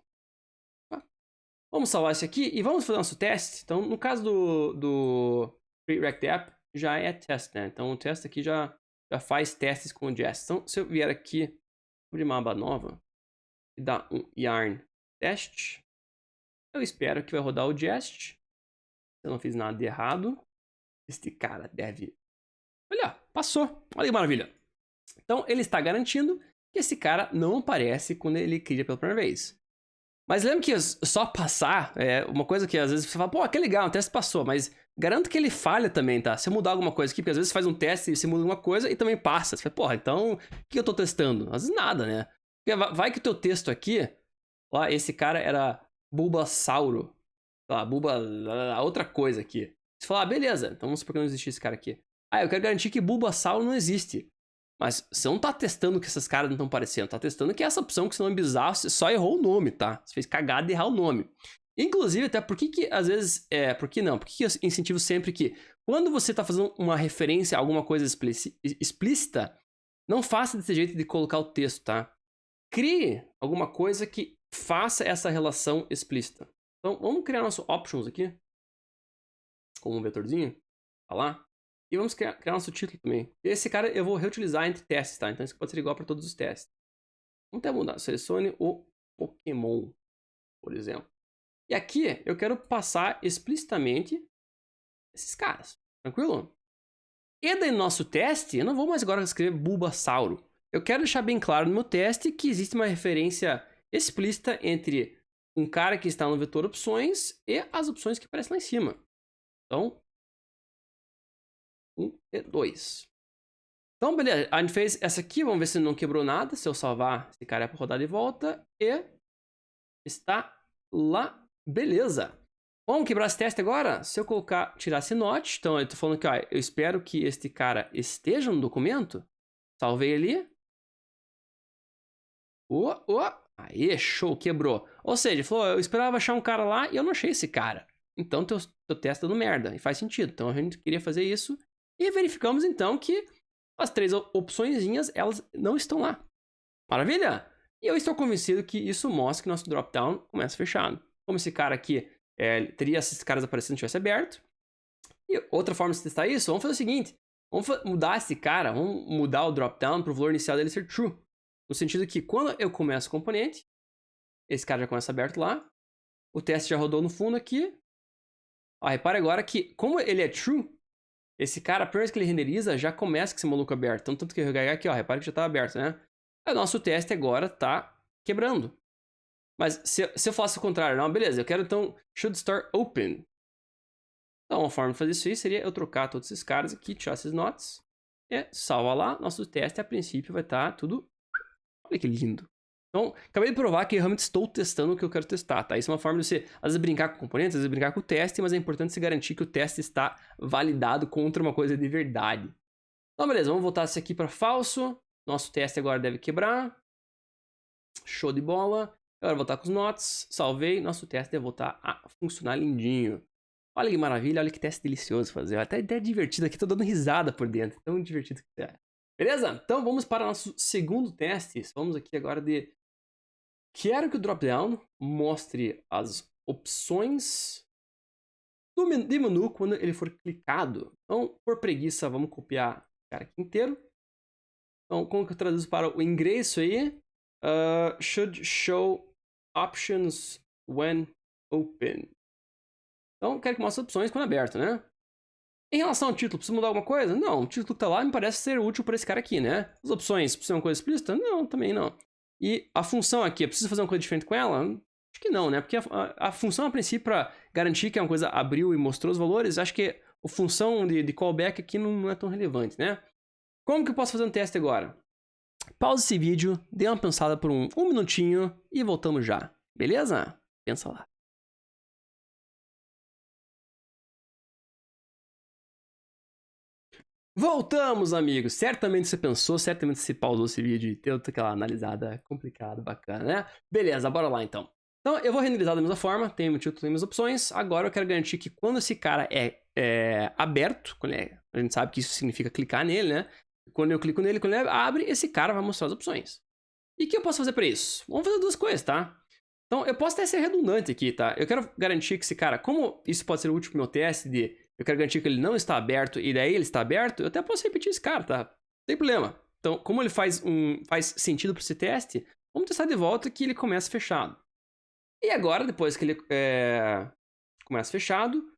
Vamos salvar isso aqui e vamos fazer nosso teste. Então, no caso do React App, já é teste, né? Então, o teste aqui já faz testes com o Jest. Então, se eu vier aqui, abrir uma aba nova e dar um yarn test, eu espero que vai rodar o Jest. Eu não fiz nada de errado. Este cara deve... Olha, passou. Olha que maravilha. Então, ele está garantindo que esse cara não aparece quando ele cria pela primeira vez. Mas lembra que só passar é uma coisa que às vezes você fala, pô, que legal, o teste passou, mas garanto que ele falha também, tá? Se eu mudar alguma coisa aqui, porque às vezes você faz um teste e você muda alguma coisa e também passa. Você fala, porra, então o que eu tô testando? Às vezes nada, né? Porque vai que o teu texto aqui, lá, esse cara era Bulbasauro, sei lá, outra coisa aqui. Você fala, beleza, então vamos supor que não existe esse cara aqui. Eu quero garantir que Bulbasauro não existe. Mas você não tá testando que esses caras não estão aparecendo, tá testando que essa opção, que esse nome é bizarro, você só errou o nome, tá? Você fez cagada de errar o nome. Inclusive, até por que às vezes... por que não? Por que eu incentivo sempre que quando você tá fazendo uma referência a alguma coisa explícita, não faça desse jeito de colocar o texto, tá? Crie alguma coisa que faça essa relação explícita. Então, vamos criar nosso options aqui. Com um vetorzinho. Tá lá. E vamos criar nosso título também. Esse cara eu vou reutilizar entre testes, tá? Então isso pode ser igual para todos os testes. Vamos até mudar. Selecione o Pokémon, por exemplo. E aqui eu quero passar explicitamente esses caras. Tranquilo? E daí no nosso teste, eu não vou mais agora escrever Bulbasauro. Eu quero deixar bem claro no meu teste que existe uma referência explícita entre um cara que está no vetor opções e as opções que aparecem lá em cima. Então, 1 e 2. Então, beleza. A gente fez essa aqui. Vamos ver se não quebrou nada. Se eu salvar, esse cara é para rodar de volta. E está lá. Beleza. Vamos quebrar esse teste agora? Se eu tirar esse note. Então, eu tô falando que, ó, eu espero que este cara esteja no documento. Salvei ali. Aí, show, quebrou. Ou seja, falou, eu esperava achar um cara lá e eu não achei esse cara. Então, teu teste tá dando merda. E faz sentido. Então, a gente queria fazer isso. E verificamos, então, que as 3 opçõezinhas, elas não estão lá. Maravilha? E eu estou convencido que isso mostra que nosso drop-down começa fechado. Como esse cara aqui, teria esses caras aparecendo se não tivesse aberto. E outra forma de testar isso, vamos fazer o seguinte. Vamos mudar esse cara, vamos mudar o drop-down para o valor inicial dele ser true. No sentido que quando eu começo o componente, esse cara já começa aberto lá. O teste já rodou no fundo aqui. Ó, repare agora que, como ele é true, esse cara, a primeira vez que ele renderiza, já começa com esse maluco aberto. Então, tanto que eu recarregar aqui, ó, repare que já tá aberto, né? O nosso teste agora tá quebrando. Mas se eu faço o contrário, não, beleza, eu quero então should start open. Então, uma forma de fazer isso aí seria eu trocar todos esses caras aqui, tirar esses notes. E salva lá, nosso teste a princípio vai estar tudo... Olha que lindo. Então, acabei de provar que eu realmente estou testando o que eu quero testar, tá? Isso é uma forma de você, às vezes, brincar com componentes, às vezes, brincar com o teste, mas é importante você garantir que o teste está validado contra uma coisa de verdade. Então, beleza, vamos voltar isso aqui para falso. Nosso teste agora deve quebrar. Show de bola. Agora voltar com os notes. Salvei. Nosso teste deve voltar a funcionar lindinho. Olha que maravilha, olha que teste delicioso fazer. Até divertido aqui, tô dando risada por dentro. Tão divertido que é. Beleza? Então vamos para o nosso segundo teste. Vamos aqui agora de... Quero que o dropdown mostre as opções de menu quando ele for clicado. Então, por preguiça, vamos copiar o cara aqui inteiro. Então, como que eu traduzo para o ingresso aí? Should show options when open. Então, quero que mostre opções quando aberto, né? Em relação ao título, precisa mudar alguma coisa? Não, o título que tá lá me parece ser útil para esse cara aqui, né? As opções, precisa ser uma coisa explícita? Não, também não. E a função aqui, eu preciso fazer uma coisa diferente com ela? Acho que não, né? Porque a função, a princípio, para garantir que é uma coisa abriu e mostrou os valores, acho que a função de callback aqui não é tão relevante, né? Como que eu posso fazer um teste agora? Pausa esse vídeo, dê uma pensada por um minutinho e voltamos já. Beleza? Pensa lá. Voltamos, amigos! Certamente você pensou, certamente você pausou esse vídeo e deu aquela analisada complicada, bacana, né? Beleza, bora lá então. Então, eu vou renderizar da mesma forma, tem o título e minhas opções. Agora eu quero garantir que quando esse cara é aberto, a gente sabe que isso significa clicar nele, né? Quando eu clico nele, quando ele abre, esse cara vai mostrar as opções. E o que eu posso fazer para isso? Vamos fazer duas coisas, tá? Então, eu posso até ser redundante aqui, tá? Eu quero garantir que esse cara, como isso pode ser útil pro meu teste de... Eu quero garantir que ele não está aberto e daí ele está aberto, eu até posso repetir esse cara, tá? Não tem problema. Então, como ele faz sentido para esse teste, vamos testar de volta que ele começa fechado. E agora, depois que ele começa fechado,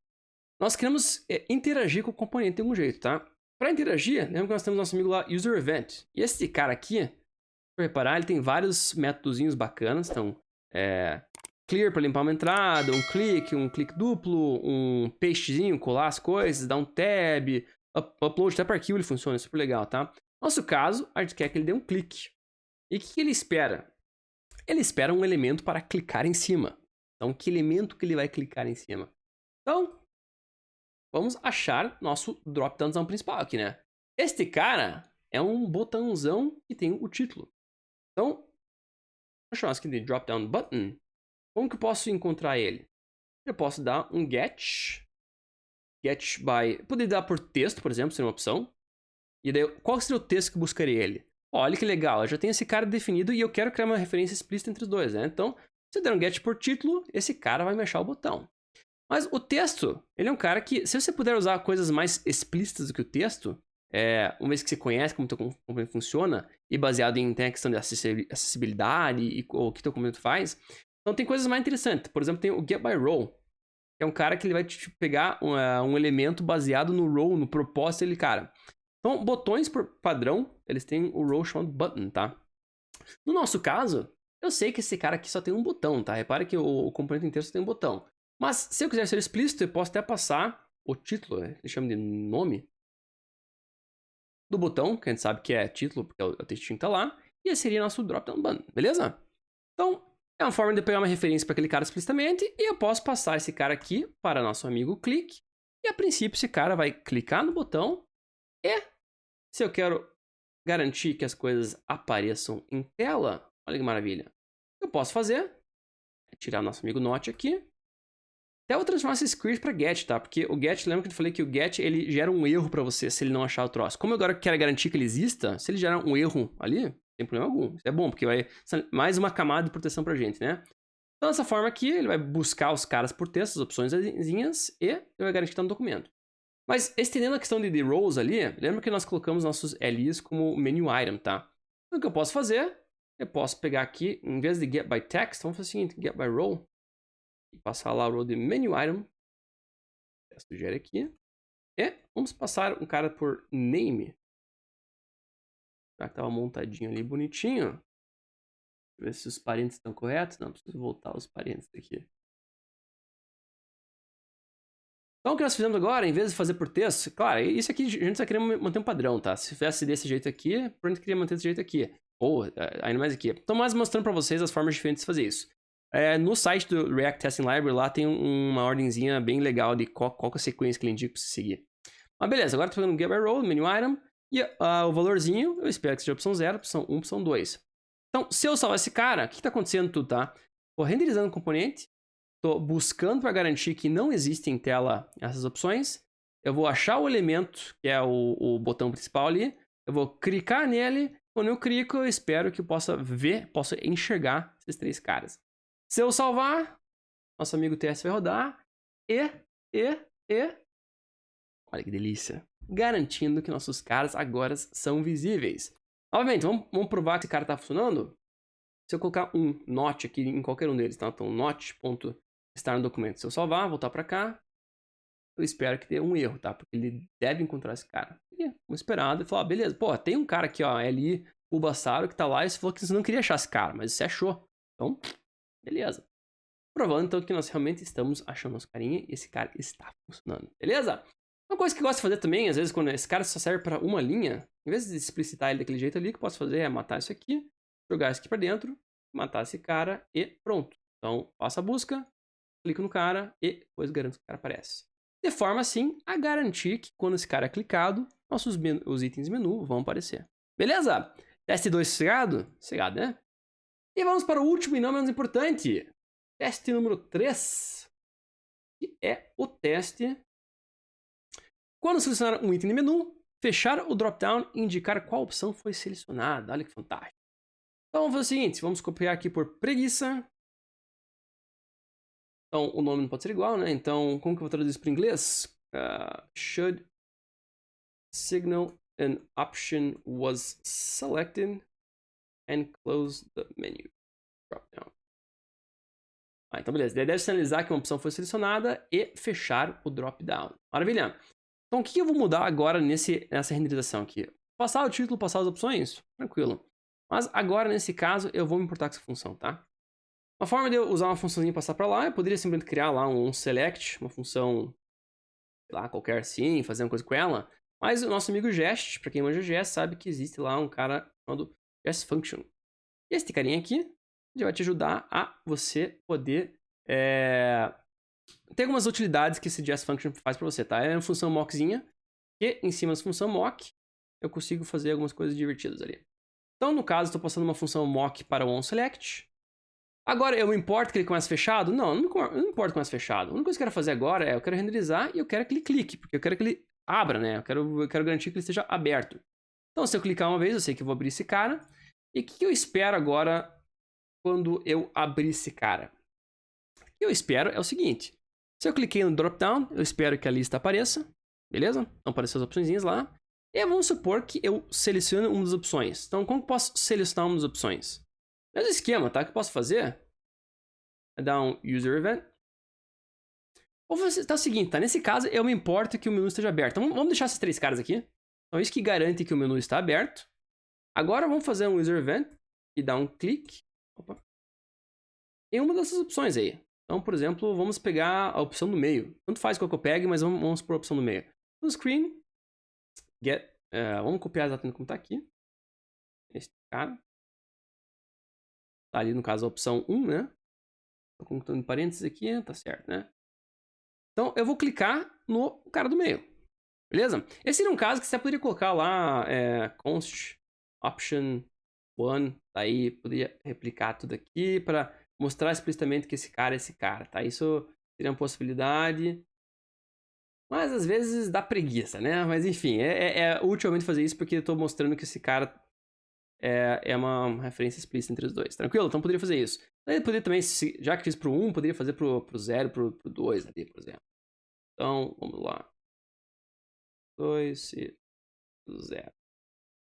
nós queremos interagir com o componente de algum jeito, tá? Para interagir, lembra que nós temos nosso amigo lá, User Event. E esse cara aqui, se for reparar, ele tem vários métodozinhos bacanas. Então, clear para limpar uma entrada, um clique duplo, um pastezinho, colar as coisas, dar um tab, upload até para arquivo ele funciona, super legal, tá? No nosso caso, a gente quer que ele dê um clique. E o que ele espera? Ele espera um elemento para clicar em cima. Então, que elemento que ele vai clicar em cima? Então, vamos achar nosso drop-downzão principal aqui, né? Este cara é um botãozão que tem o título. Então, vou chamar isso aqui de drop-down button. Como que eu posso encontrar ele? Eu posso dar um get by... Poderia dar por texto, por exemplo, seria uma opção. E daí, qual seria o texto que buscaria ele? Olha que legal, eu já tenho esse cara definido e eu quero criar uma referência explícita entre os dois, né? Então, se eu der um get por título, esse cara vai me achar o botão. Mas o texto, ele é um cara que, se você puder usar coisas mais explícitas do que o texto, uma vez que você conhece como teu componente funciona, e baseado em tem a questão de acessibilidade e o que teu componente faz, então tem coisas mais interessantes. Por exemplo, tem o Get by Role, que é um cara que ele vai te pegar um elemento baseado no role, no propósito dele, cara. Então, botões por padrão, eles têm o role chamado button, tá? No nosso caso, eu sei que esse cara aqui só tem um botão, tá? Repare que o componente inteiro só tem um botão. Mas, se eu quiser ser explícito, eu posso até passar o título, né? Eles chamam de nome do botão, que a gente sabe que é título, porque o textinho tá lá, e esse seria nosso drop-down button, beleza? Então, é uma forma de pegar uma referência para aquele cara explicitamente, e eu posso passar esse cara aqui para nosso amigo clique, e a princípio esse cara vai clicar no botão, e se eu quero garantir que as coisas apareçam em tela, olha que maravilha, eu posso fazer, tirar nosso amigo Note aqui, até vou transformar esse script para get, tá? Porque o get, lembra que eu falei que o get, ele gera um erro para você se ele não achar o troço. Como eu agora quero garantir que ele exista, se ele gerar um erro ali, não tem problema algum. Isso é bom, porque vai ser mais uma camada de proteção pra gente, né? Então, dessa forma aqui, ele vai buscar os caras por texto, as opções e ele vai garantir que tá no documento. Mas, estendendo a questão de roles ali, lembra que nós colocamos nossos LIs como menu item, tá? Então, o que eu posso fazer? Eu posso pegar aqui, em vez de get by text, vamos fazer o seguinte, get by role. E passar lá o role de menu item. Sugere aqui. E vamos passar um cara por name. Já que tava montadinho ali, bonitinho. Ver se os parênteses estão corretos. Não, preciso voltar os parênteses aqui. Então, o que nós fizemos agora, em vez de fazer por texto, claro, isso aqui a gente só queria manter um padrão, tá? Se tivesse desse jeito aqui, a gente queria manter desse jeito aqui. Ou ainda mais aqui. Então, mais mostrando pra vocês as formas diferentes de fazer isso. No site do React Testing Library, lá tem uma ordenzinha bem legal de qual é a sequência que ele indica pra você seguir. Mas beleza, agora eu tô pegando Get by Role, Menu Item, e o valorzinho, eu espero que seja opção 0, opção 1, opção 2. Então, se eu salvar esse cara, o que tá acontecendo tudo, tá? Tô renderizando o componente, tô buscando para garantir que não existe em tela essas opções, eu vou achar o elemento, que é o botão principal ali, eu vou clicar nele, quando eu clico, eu espero que eu possa ver, possa enxergar esses 3 caras. Se eu salvar, nosso amigo TS vai rodar, olha que delícia. Garantindo que nossos caras agora são visíveis. Novamente, vamos provar que esse cara está funcionando? Se eu colocar um not aqui em qualquer um deles, tá? Então, not.estar no documento. Se eu salvar, voltar para cá, eu espero que dê um erro, tá? Porque ele deve encontrar esse cara. E vamos esperar e falar, beleza, pô, tem um cara aqui, ó, ali, o Bassaro, que tá lá, e você falou que você não queria achar esse cara, mas você achou. Então, beleza. Provando, então, que nós realmente estamos achando nosso carinha e esse cara está funcionando, beleza? Uma coisa que eu gosto de fazer também, às vezes, quando esse cara só serve para uma linha, em vez de explicitar ele daquele jeito ali, o que eu posso fazer é matar isso aqui, jogar isso aqui para dentro, matar esse cara e pronto. Então, faço a busca, clico no cara e depois garanto que o cara aparece. De forma, assim, a garantir que quando esse cara é clicado, os itens menu vão aparecer. Beleza? Teste 2 sossegado? Sossegado, né? E vamos para o último e não menos importante. Teste número 3. Que é o teste quando selecionar um item no menu, fechar o drop-down e indicar qual opção foi selecionada. Olha que fantástico. Então vamos fazer o seguinte, vamos copiar aqui por preguiça. Então o nome não pode ser igual, né? Então como que eu vou traduzir isso para inglês? Should signal an option was selected and close the menu. Drop-down. Então beleza, deve sinalizar que uma opção foi selecionada e fechar o drop-down. Maravilha. Então, o que eu vou mudar agora nessa renderização aqui? Passar o título, passar as opções? Tranquilo. Mas agora, nesse caso, eu vou me importar com essa função, tá? Uma forma de eu usar uma funçãozinha e passar para lá, eu poderia simplesmente criar lá um select, uma função, sei lá, qualquer assim, fazer uma coisa com ela. Mas o nosso amigo Jest, para quem manja Jest, sabe que existe lá um cara chamado Jest Function. E esse carinha aqui, ele vai te ajudar a você poder... Tem algumas utilidades que esse Jest Function faz para você, tá? É uma função mockzinha, e em cima dessa função mock, eu consigo fazer algumas coisas divertidas ali. Então, no caso, estou passando uma função mock para o onSelect. Agora, eu me importo que ele comece fechado? Não, não me importo que comece fechado. A única coisa que eu quero fazer agora é, eu quero renderizar e eu quero que ele clique, porque eu quero que ele abra, né? Eu quero garantir que ele esteja aberto. Então, se eu clicar uma vez, eu sei que eu vou abrir esse cara. E o que eu espero agora quando eu abrir esse cara? O que eu espero é o seguinte. Se eu cliquei no drop-down, eu espero que a lista apareça. Beleza? Então apareceu as opções lá. E vamos supor que eu selecione uma das opções. Então, como que eu posso selecionar uma das opções? Mesmo esquema, tá? O que eu posso fazer é dar um user event. Ou você tá o seguinte, tá? Nesse caso, eu me importo que o menu esteja aberto. Então, vamos deixar esses 3 caras aqui. Então, isso que garante que o menu está aberto. Agora, vamos fazer um user event e dar um clique. Opa. Em uma dessas opções aí. Então, por exemplo, vamos pegar a opção do meio. Tanto faz qual que eu pegue, mas vamos por a opção do meio. No screen, get, vamos copiar exatamente como está aqui. Esse cara. Tá ali, no caso, a opção 1, né? Estou colocando parênteses aqui, tá certo, né? Então, eu vou clicar no cara do meio. Beleza? Esse seria um caso que você poderia colocar lá, const option 1. Aí, poderia replicar tudo aqui para mostrar explicitamente que esse cara é esse cara, tá? Isso seria uma possibilidade. Mas às vezes dá preguiça, né? Mas enfim, é útil fazer isso porque eu tô mostrando que esse cara é uma referência explícita entre os dois. Tranquilo? Então poderia fazer isso. Daí poderia também, já que fiz pro 1, poderia fazer pro 0, pro 2 ali, por exemplo. Então, vamos lá. 2 e 0.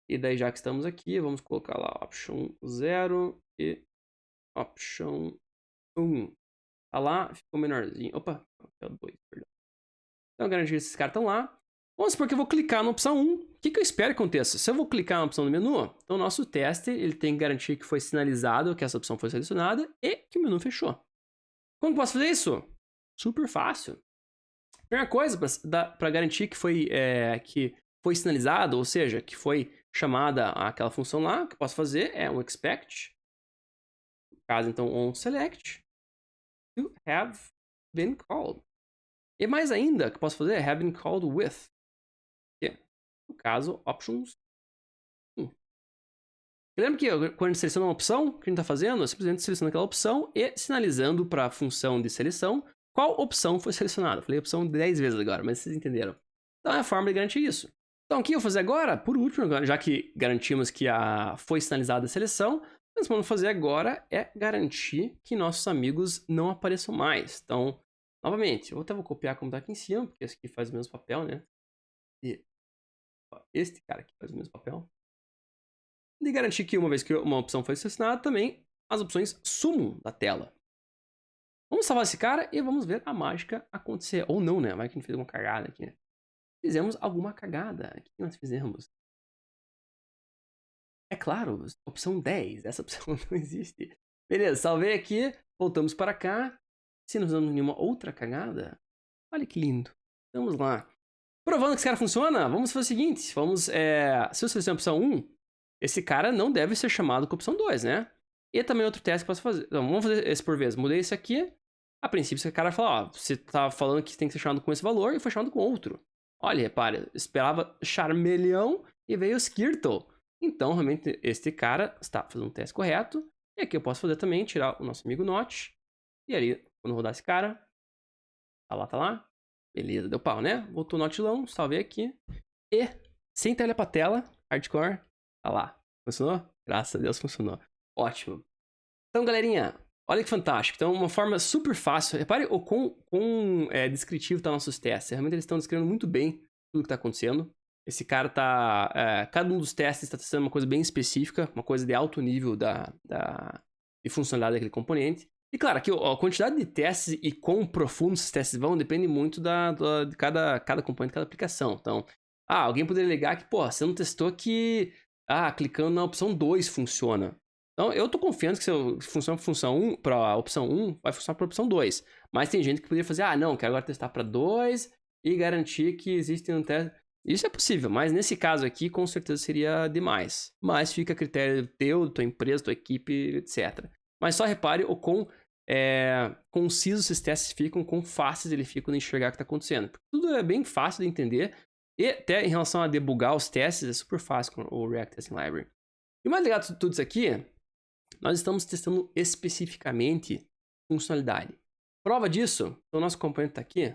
E daí, já que estamos aqui, vamos colocar lá option 0 e option 1. Tá lá, ficou menorzinho. Opa, é o 2, perdão. Então, garantir que esses caras estão lá. Vamos supor que eu vou clicar na opção 1. O que eu espero que aconteça? Se eu vou clicar na opção do menu, então o nosso teste ele tem que garantir que foi sinalizado que essa opção foi selecionada e que o menu fechou. Como eu posso fazer isso? Super fácil. Primeira coisa, para garantir que foi sinalizado, ou seja, que foi chamada aquela função lá, o que eu posso fazer é um expect. No caso, então, onSelect to have been called. E mais ainda, o que eu posso fazer é have been called with. No caso, options 1. Lembra que quando a gente seleciona uma opção, o que a gente está fazendo é simplesmente selecionando aquela opção e sinalizando para a função de seleção qual opção foi selecionada. Falei opção 10 vezes agora, mas vocês entenderam. Então é a forma de garantir isso. Então o que eu vou fazer agora, por último, já que garantimos que foi sinalizada a seleção, o que nós vamos fazer agora é garantir que nossos amigos não apareçam mais. Então, novamente, eu até vou copiar como está aqui em cima, porque esse aqui faz o mesmo papel, né? E este cara aqui faz o mesmo papel. De garantir que uma vez que uma opção foi selecionada, também as opções sumam da tela. Vamos salvar esse cara e vamos ver a mágica acontecer. Ou não, né? Vai que a gente fez uma cagada aqui. Fizemos alguma cagada. O que nós fizemos? É claro, opção 10. Essa opção não existe. Beleza, salvei aqui. Voltamos para cá. Se não fizemos nenhuma outra cagada, olha que lindo. Vamos lá. Provando que esse cara funciona, vamos fazer o seguinte. Vamos, se eu selecionar a opção 1, esse cara não deve ser chamado com a opção 2, né? E também outro teste que eu posso fazer. Então, vamos fazer esse por vez. Mudei esse aqui. A princípio, esse cara vai falar, ó, você tá falando que tem que ser chamado com esse valor e foi chamado com outro. Olha, repare, esperava Charmeleon e veio Skirtle. Então, realmente, este cara está fazendo um teste correto. E aqui eu posso fazer também, tirar o nosso amigo Notch. E ali, quando rodar esse cara, tá lá. Beleza, deu pau, né? Voltou o Notilão, salvei aqui. E, sem tela pra tela, hardcore, tá lá. Funcionou? Graças a Deus funcionou. Ótimo. Então, galerinha, olha que fantástico. Então, uma forma super fácil. Repare o quão descritivo tá nossos testes. Realmente eles estão descrevendo muito bem tudo que tá acontecendo. Esse cara tá... cada um dos testes está testando uma coisa bem específica, uma coisa de alto nível de funcionalidade daquele componente. E claro, aqui a quantidade de testes e quão profundos esses testes vão depende muito de cada componente, cada aplicação. Então, alguém poderia alegar que, pô, você não testou que clicando na opção 2 funciona. Então, eu tô confiando que se funciona para a opção 1, vai funcionar para a opção 2. Mas tem gente que poderia fazer, não, quero agora testar para 2 e garantir que existe um teste. Isso é possível, mas nesse caso aqui, com certeza seria demais. Mas fica a critério teu, tua empresa, tua equipe, etc. Mas só repare o quão concisos esses testes ficam, quão fáceis eles ficam de enxergar o que está acontecendo. Porque tudo é bem fácil de entender. E até em relação a debugar os testes, é super fácil com o React Testing Library. E o mais legal de tudo isso aqui, nós estamos testando especificamente funcionalidade. Prova disso, o nosso componente está aqui.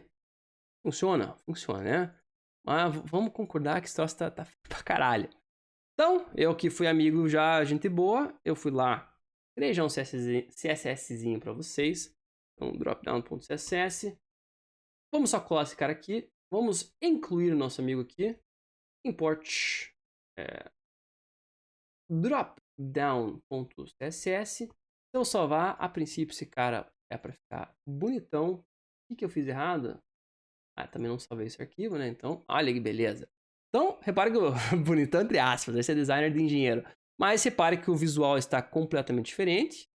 Funciona? Funciona, né? Mas vamos concordar que esse troço tá pra caralho. Então, eu que fui amigo já, gente boa, eu fui lá. Criei já um CSSzinho para vocês. Então, dropdown.css. Vamos só colar esse cara aqui. Vamos incluir o nosso amigo aqui. Import dropdown.css. Se eu salvar, a princípio esse cara é para ficar bonitão. O que eu fiz errado? Também não salvei esse arquivo, né? Então, olha que beleza. Então, repare que o bonitão entre aspas, esse é designer de engenheiro. Mas repare que o visual está completamente diferente.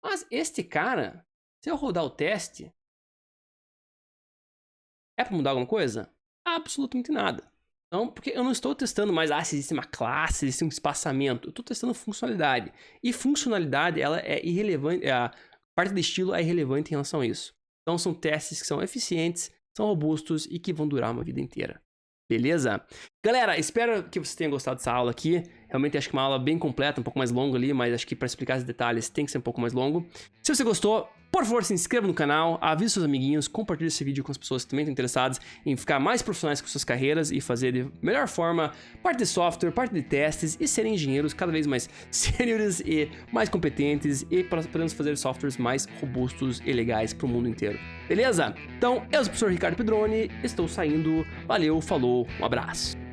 Mas este cara, se eu rodar o teste, é para mudar alguma coisa? Absolutamente nada. Então, porque eu não estou testando mais, se existe uma classe, existe um espaçamento. Eu estou testando funcionalidade. E funcionalidade, ela é irrelevante, a parte de estilo é irrelevante em relação a isso. Então, são testes que são eficientes, são robustos e que vão durar uma vida inteira. Beleza? Galera, espero que vocês tenham gostado dessa aula aqui. Realmente acho que uma aula bem completa, um pouco mais longa ali, mas acho que para explicar os detalhes tem que ser um pouco mais longo. Se você gostou, por favor, se inscreva no canal, avise seus amiguinhos, compartilhe esse vídeo com as pessoas que também estão interessadas em ficar mais profissionais com suas carreiras e fazer de melhor forma parte de software, parte de testes e serem engenheiros cada vez mais sêniores e mais competentes e podemos fazer softwares mais robustos e legais para o mundo inteiro. Beleza? Então, eu sou o professor Ricardo Pedroni, estou saindo. Valeu, falou, um abraço.